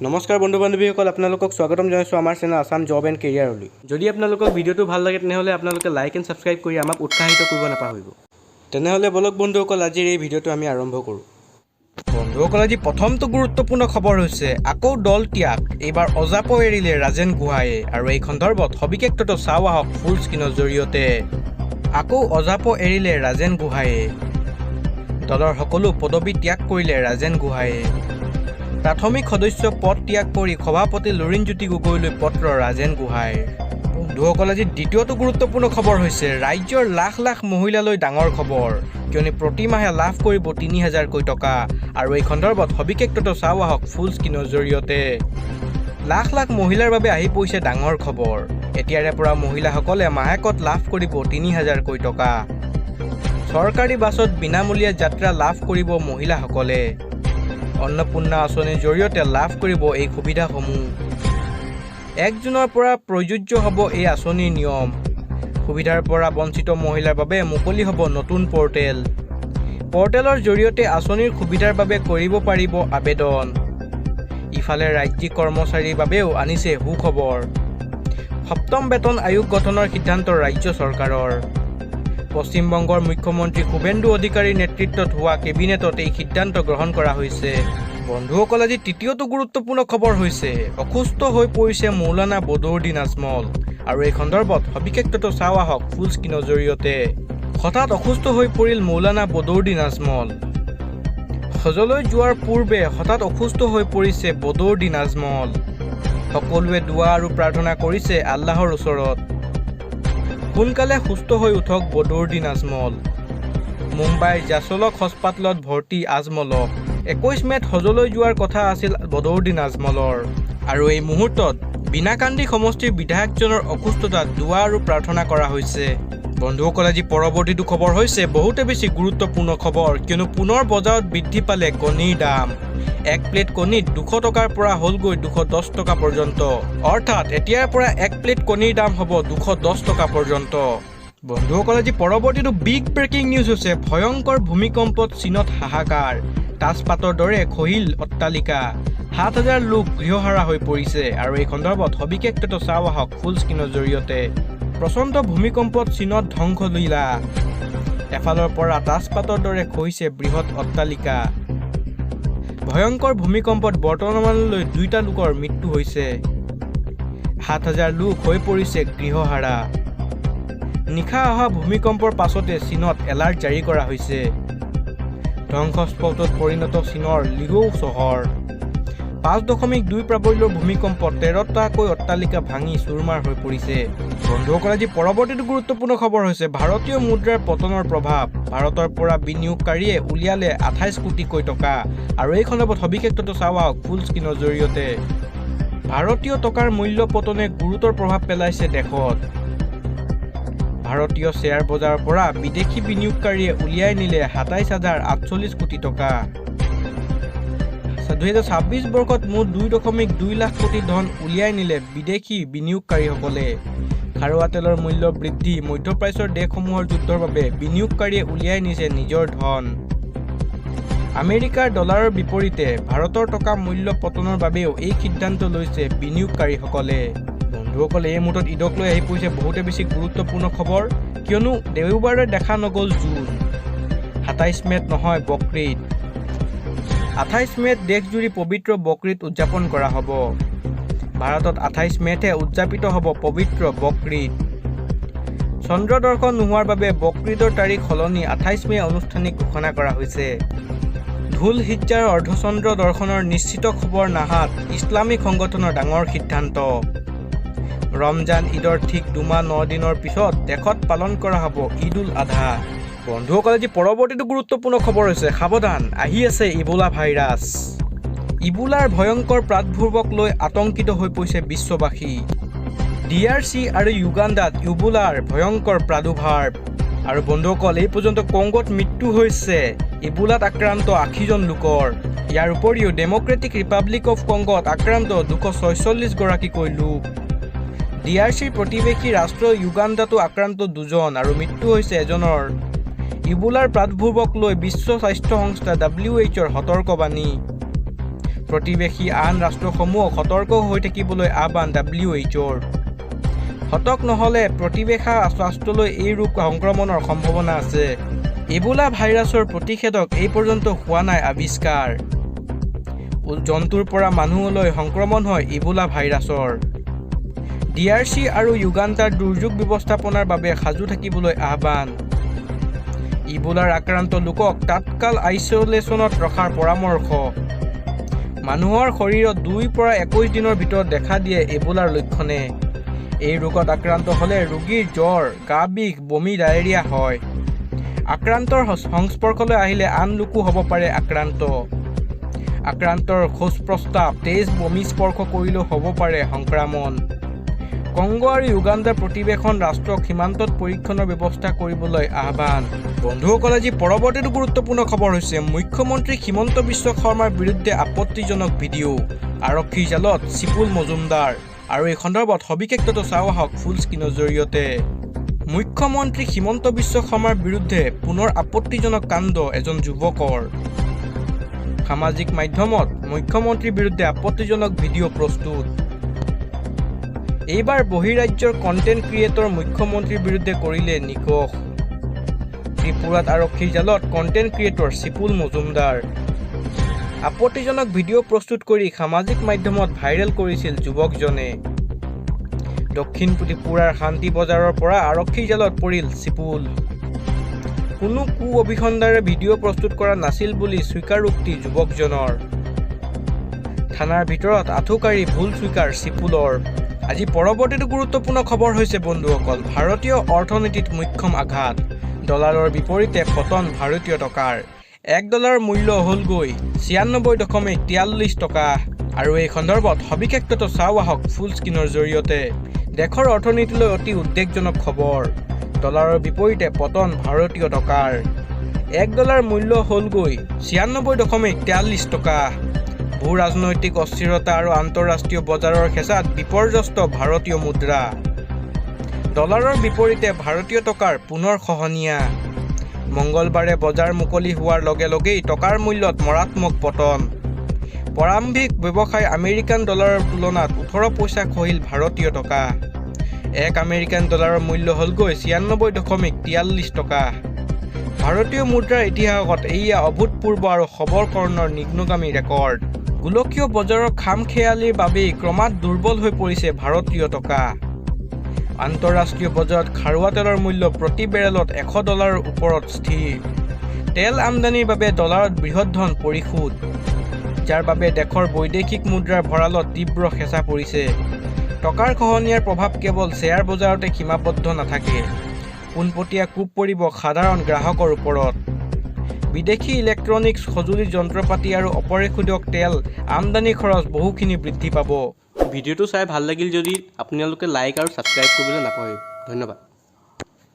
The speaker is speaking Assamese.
নমস্কাৰ বন্ধু বান্ধৱীসকল, আপোনালোকক স্বাগতম জনাইছোঁ আমাৰ চেনেল আসাম জব এণ্ড কেৰিয়াৰলৈ। যদি আপোনালোকক ভিডিঅ'টো ভাল লাগে তেনেহ'লে আপোনালোকে লাইক এণ্ড ছাবস্ক্ৰাইব কৰি আমাক উৎসাহিত কৰিব নাপাহৰিব। তেনেহ'লে বলক বন্ধুসকল, আজিৰ এই ভিডিঅ'টো আমি আৰম্ভ কৰোঁ। বন্ধুসকল, আজি প্ৰথমটো গুৰুত্বপূৰ্ণ খবৰ হৈছে আকৌ দল ত্যাগ, এইবাৰ অজাপ এৰিলে ৰাজেন গোহাঁয়ে। আৰু এই সন্দৰ্ভত সবিশেষটো চাওঁ আহক ফুল স্ক্ৰীনৰ জৰিয়তে। আকৌ অজাপ এৰিলে ৰাজেন গোহাঁয়ে, দলৰ সকলো পদবী ত্যাগ কৰিলে ৰাজেন গোহাঁয়ে। প্ৰাথমিক সদস্য পদ ত্যাগ কৰি সভাপতি লুৰিণজ্যোতি গগৈলৈ পত্ৰ ৰাজেন গোহাঁইৰ। বন্ধুসকল, আজি দ্বিতীয়টো গুৰুত্বপূৰ্ণ খবৰ হৈছে ৰাজ্যৰ লাখ লাখ মহিলালৈ ডাঙৰ খবৰ, কিয়নো প্ৰতিমাহে লাভ কৰিব ৩,০০০কৈ টকা। আৰু এই সন্দৰ্ভত সবিশেষটো চাওঁ আহক ফুল স্ক্ৰীনৰ জৰিয়তে। লাখ লাখ মহিলাৰ বাবে আহি পৰিছে ডাঙৰ খবৰ। এতিয়াৰে পৰা মহিলাসকলে মাহেকত লাভ কৰিব ৩,০০০কৈ টকা। চৰকাৰী বাছত বিনামূলীয়া যাত্ৰা লাভ কৰিব মহিলাসকলে। অন্নপূৰ্ণা আঁচনিৰ জৰিয়তে লাভ কৰিব এই সুবিধাসমূহ। ১ জুনৰ পৰা প্ৰযোজ্য হ'ব এই আঁচনিৰ নিয়ম। সুবিধাৰ পৰা বঞ্চিত মহিলাৰ বাবে মুকলি হ'ব নতুন পৰ্টেল। পৰ্টেলৰ জৰিয়তে আঁচনিৰ সুবিধাৰ বাবে কৰিব পাৰিব আবেদন। ইফালে ৰাজ্যিক কৰ্মচাৰীৰ বাবেও আনিছে সুখবৰ। ৭ম বেতন আয়োগ গঠনৰ সিদ্ধান্ত ৰাজ্য চৰকাৰৰ। পশ্চিমবংগৰ মুখ্যমন্ত্ৰী শুভেন্দু অধিকাৰীৰ নেতৃত্বত হোৱা কেবিনেটত এই সিদ্ধান্ত গ্ৰহণ কৰা হৈছে। বন্ধুসকল, আজি তৃতীয়টো গুৰুত্বপূৰ্ণ খবৰ হৈছে অসুস্থ হৈ পৰিছে মৌলানা বদৰুদ্দিন আজমল। আৰু এই সন্দৰ্ভত সবিশেষটো চাওঁ আহক ফুল স্ক্ৰীনৰ জৰিয়তে। হঠাৎ অসুস্থ হৈ পৰিল মৌলানা বদৰুদ্দিন আজমল। হজলৈ যোৱাৰ পূৰ্বে হঠাৎ অসুস্থ হৈ পৰিছে বদৰুদ্দিন আজমল। সকলোৱে দুৱা আৰু প্ৰাৰ্থনা কৰিছে আল্লাহৰ ওচৰত সোনকালে সুস্থ হৈ উঠক বদৰুদ্দিন আজমল। মুম্বাইৰ জাছলক হস্পিটেলত ভৰ্তি আজমলক। ২১ মে'ত হজলৈ যোৱাৰ কথা আছিল বদৰুদ্দিন আজমলৰ। আৰু এই মুহূৰ্তত বিনাকান্দি সমষ্টিৰ বিধায়কজনৰ অসুস্থতাত দুৱা আৰু প্ৰাৰ্থনা কৰা হৈছে। বন্ধুসকল, আজি পৰৱৰ্তীটো খবৰ হৈছে বহুতে বেছি গুৰুত্বপূৰ্ণ খবৰ, কিয়নো পুনৰ বজাৰত বৃদ্ধি পালে কণীৰ দাম। ১ প্লেট কণীত ২০০ টকাৰ পৰা হ'লগৈ ২১০ টকা পৰ্যন্ত। অৰ্থাৎ এতিয়াৰ পৰা ১ প্লেট কণীৰ দাম হ'ব ২১০ টকা পৰ্যন্ত। বন্ধুসকল, আজি পৰৱৰ্তীটো বিগ ব্ৰেকিং নিউজ হৈছে ভয়ংকৰ ভূমিকম্পত চীনত হাহাকাৰ। তাজপাতৰ দৰে খহিল অট্টালিকা। ৭,০০০ লোক গৃহহাৰা হৈ পৰিছে। আৰু এই সন্দৰ্ভত সবিশেষটো চাওঁ আহক ফুল স্ক্ৰীনৰ জৰিয়তে। প্ৰচণ্ড ভূমিকম্পত চীনত ধ্বংসলীলা। এফালৰ পৰা তাজপাতৰ দৰে খহিছে বৃহৎ অট্টালিকা। ভয়ংকৰ ভূমিকম্পত বৰ্তমানলৈ ২টা লোকৰ মৃত্যু হৈছে। ৭,০০০ লোক হৈ পৰিছে গৃহহাৰা। নিশা অহা ভূমিকম্পৰ পাছতে চীনত এলাৰ্ট জাৰি কৰা হৈছে। ধ্বংসস্পটত পৰিণত চীনৰ লিগৌ চহৰ। ৫.২ প্ৰাবল্যৰ ভূমিকম্পত ১৩টাকৈ অট্টালিকা ভাঙি চুৰমাৰ হৈ পৰিছে। বন্ধুসকল, আজি পৰৱৰ্তীটো গুৰুত্বপূৰ্ণ খবৰ হৈছে ভাৰতীয় মুদ্ৰাৰ পতনৰ প্ৰভাৱ। ভাৰতৰ পৰা বিনিয়োগকাৰীয়ে উলিয়ালে ২৮ কোটিকৈ টকা। আৰু এই সন্দৰ্ভত সবিশেষটো চাওঁ আহক ফুল স্ক্ৰীনৰ জৰিয়তে। ভাৰতীয় টকাৰ মূল্য পতনে গুৰুতৰ প্ৰভাৱ পেলাইছে দেশত। ভাৰতীয় শ্বেয়াৰ বজাৰৰ পৰা বিদেশী বিনিয়োগকাৰীয়ে উলিয়াই নিলে ২৭,০৪৮ কোটি টকা। ২০২৬ বৰ্ষত মুঠ ২.২ লাখ কোটি ধন উলিয়াই নিলে বিদেশী বিনিয়োগকাৰীসকলে। খাৰুৱা তেলৰ মূল্য বৃদ্ধি, মধ্যপ্ৰাচ্যৰ দেশসমূহৰ যুদ্ধৰ বাবে বিনিয়োগকাৰীয়ে উলিয়াই নিছে নিজৰ ধন। আমেৰিকাৰ ডলাৰৰ বিপৰীতে ভাৰতৰ টকা মূল্য পতনৰ বাবেও এই সিদ্ধান্ত লৈছে বিনিয়োগকাৰীসকলে। বন্ধুসকল, এই মুহূৰ্তত ঈদক লৈ আহি পৰিছে বহুতে বেছি গুৰুত্বপূৰ্ণ খবৰ, কিয়নো দেওবাৰে দেখা নগ'ল জোন। ২৭ মে'ত নহয় বকৰীদ। ২৮ মে'ত দেশজুৰি পবিত্ৰ বকৰীদ উদযাপন কৰা হ'ব। ভাৰতত ২৮ মে'তহে উদযাপিত হ'ব পবিত্ৰ বকৰীদ। চন্দ্ৰ দৰ্শন নোহোৱাৰ বাবে বকৰীদৰ তাৰিখ সলনি ২৮ মে' আনুষ্ঠানিক ঘোষণা কৰা হৈছে। ধুল হিজ্জাৰ অৰ্ধচন্দ্ৰ দৰ্শনৰ নিশ্চিত খবৰ নাহাত ইছলামিক সংগঠনৰ ডাঙৰ সিদ্ধান্ত। ৰমজান ঈদৰ ঠিক ২ মাহ ৯ দিনৰ পিছত দেশত পালন কৰা হ'ব ঈদ উল আধা। বন্ধুসকল, আজি পৰৱৰ্তীটো গুৰুত্বপূৰ্ণ খবৰ হৈছে সাৱধান, আহি আছে ইবোলা ভাইৰাছ। ইবোলাৰ ভয়ংকৰ প্ৰাদুৰ্ভাৱক লৈ আতংকিত হৈ পৰিছে বিশ্ববাসী। DRC আৰু ইউগাণ্ডাত ইবোলাৰ ভয়ংকৰ প্ৰাদুৰ্ভাৱ। আৰু বন্ধুসকল, এই পৰ্যন্ত কংগোত মৃত্যু হৈছে ইবোলাত আক্ৰান্ত ৮০জন লোকৰ। ইয়াৰ উপৰিও ডেমক্ৰেটিক ৰিপাব্লিক অৱ কংগোত আক্ৰান্ত ২৪৬ গৰাকীকৈ লোক। DRCৰ প্ৰতিবেশী ৰাষ্ট্ৰ ইউগাণ্ডাতো আক্ৰান্ত ২জন আৰু মৃত্যু হৈছে এজনৰ। ইবোলাৰ প্ৰাদুৰ্ভাৱক লৈ বিশ্ব স্বাস্থ্য সংস্থা WHOৰ সতৰ্কবাণী। প্ৰতিবেশী আন ৰাষ্ট্ৰসমূহক সতৰ্ক হৈ থাকিবলৈ আহ্বান WHOৰ। সতৰ্ক নহ'লে প্ৰতিবেশী ৰাষ্ট্ৰলৈ এই ৰোগ সংক্ৰমণৰ সম্ভাৱনা আছে। ইবোলা ভাইৰাছৰ প্ৰতিষেধক এই পৰ্যন্ত হোৱা নাই আৱিষ্কাৰ। জন্তুৰ পৰা মানুহলৈ সংক্ৰমণ হয় ইবোলা ভাইৰাছৰ। DRC আৰু ইউগাণ্ডাৰ দুৰ্যোগ ব্যৱস্থাপনাৰ বাবে সাজু থাকিবলৈ আহ্বান। ইবোলাৰ আক্ৰান্ত লোকক তাৎকাল আইচোলেশ্যনত ৰখাৰ পৰামৰ্শ। মানুহৰ শৰীৰত 2 পৰা 21 দিনৰ ভিতৰত দেখা দিয়ে ইবোলাৰ লক্ষণে। এই ৰোগত আক্ৰান্ত হ'লে ৰোগীৰ জ্বৰ, গা বিষ, বমি, ডায়েৰিয়া হয়। আক্ৰান্তৰ সংস্পৰ্শলৈ আহিলে আন লোকো হ'ব পাৰে আক্ৰান্ত। আক্ৰান্তৰ শৌচ প্ৰস্তাৱ, তেজ, বমি স্পৰ্শ কৰিলেও হ'ব পাৰে সংক্ৰমণ। কংগো আৰু ইউগাণ্ডাৰ প্ৰতিবেশন ৰাষ্ট্ৰক সীমান্তত পৰীক্ষণৰ ব্যৱস্থা কৰিবলৈ আহ্বান। বন্ধুসকল, আজি পৰৱৰ্তীটো গুৰুত্বপূৰ্ণ খবৰ হৈছে মুখ্যমন্ত্ৰী হিমন্ত বিশ্ব শৰ্মাৰ বিৰুদ্ধে আপত্তিজনক ভিডিঅ', আৰক্ষীৰ জালত চিপুল মজুমদাৰ। আৰু এই সন্দৰ্ভত সবিশেষ তথ্য চাওঁ আহক ফুল স্ক্ৰীনৰ জৰিয়তে। মুখ্যমন্ত্ৰী হিমন্ত বিশ্ব শৰ্মাৰ বিৰুদ্ধে পুনৰ আপত্তিজনক কাণ্ড এজন যুৱকৰ। সামাজিক মাধ্যমত মুখ্যমন্ত্ৰীৰ বিৰুদ্ধে আপত্তিজনক ভিডিঅ' প্ৰস্তুত। এইবাৰ বহিৰাজ্যৰ কণ্টেণ্ট ক্ৰিয়েটৰ মুখ্যমন্ত্ৰীৰ বিৰুদ্ধে কৰিলে নিকষ। ত্ৰিপুৰাত আৰক্ষীৰ জালত কণ্টেণ্ট ক্ৰিয়েটৰ চিপুল মজুমদাৰ। আপত্তিজনক ভিডিঅ' প্ৰস্তুত কৰি সামাজিক মাধ্যমত ভাইৰেল কৰিছিল যুৱকজনে। দক্ষিণ ত্ৰিপুৰাৰ শান্তি বজাৰৰ পৰা আৰক্ষীৰ জালত পৰিল চিপুল। কোনো অভিসন্ধাৰে ভিডিঅ' প্ৰস্তুত কৰা নাছিল বুলি স্বীকাৰোক্তি যুৱকজনৰ। থানাৰ ভিতৰত আঁঠুকাঢ়ি ভুল স্বীকাৰ চিপুলৰ। আজি পৰৱৰ্তীটো গুৰুত্বপূৰ্ণ খবৰ হৈছে বন্ধুসকল, ভাৰতীয় অৰ্থনীতিত মোক্ষম আঘাত। ডলাৰৰ বিপৰীতে পতন ভাৰতীয় টকাৰ। $1 মূল্য হ'লগৈ 96.43 টকা। আৰু এই সন্দৰ্ভত সবিশেষ তথ্য চাওঁ আহক ফুল স্ক্ৰীনৰ জৰিয়তে। দেশৰ অৰ্থনীতিলৈ অতি উদ্বেগজনক খবৰ। ডলাৰৰ বিপৰীতে পতন ভাৰতীয় টকাৰ। $1 মূল্য হ'লগৈ 96.43 টকা। ভূ ৰাজনৈতিক অস্থিৰতা আৰু আন্তঃৰাষ্ট্ৰীয় বজাৰৰ হেঁচাত বিপৰ্যস্ত ভাৰতীয় মুদ্ৰা। ডলাৰৰ বিপৰীতে ভাৰতীয় টকাৰ পুনৰ খহনীয়া। মঙলবাৰে বজাৰ মুকলি হোৱাৰ লগে লগেই টকাৰ মূল্যত মাৰাত্মক পতন। প্ৰাৰম্ভিক ব্যৱসায় আমেৰিকান ডলাৰৰ তুলনাত 18 পইচা খহিল ভাৰতীয় টকা। $1 আমেৰিকান ডলাৰৰ মূল্য হ'লগৈ 96.43 টকা। ভাৰতীয় মুদ্ৰাৰ ইতিহাসত এয়া অভূতপূৰ্ব আৰু সবলকৰণৰ নিম্নগামী ৰেকৰ্ড। গোলকীয় বজাৰৰ খামখেয়ালিৰ বাবেই ক্ৰমাৎ দুৰ্বল হৈ পৰিছে ভাৰতীয় টকা। আন্তঃৰাষ্ট্ৰীয় বজাৰত খাৰুৱা তেলৰ মূল্য প্ৰতি বেৰেলত $100 ওপৰত স্থিৰ। তেল আমদানিৰ বাবে ডলাৰত বৃহৎ ধন পৰিশোধ, যাৰ বাবে দেশৰ বৈদেশিক মুদ্ৰাৰ ভঁৰালত তীব্ৰ হেঁচা পৰিছে। টকাৰ খহনীয়াৰ প্ৰভাৱ কেৱল শ্বেয়াৰ বজাৰতে সীমাবদ্ধ নাথাকে। পোনপটীয়া কোব পৰিব সাধাৰণ গ্ৰাহকৰ ওপৰত। বিদেশী ইলেক্ট্ৰনিক্স সঁজুলি, যন্ত্ৰপাতি আৰু অপৰিশোধক তেল আমদানি খৰচ বহুখিনি বৃদ্ধি পাব। ভিডিঅ'টো চাই ভাল লাগিল যদি আপোনালোকে লাইক আৰু ছাবস্ক্ৰাইব কৰিবলৈ নাপাহৰিব। ধন্যবাদ।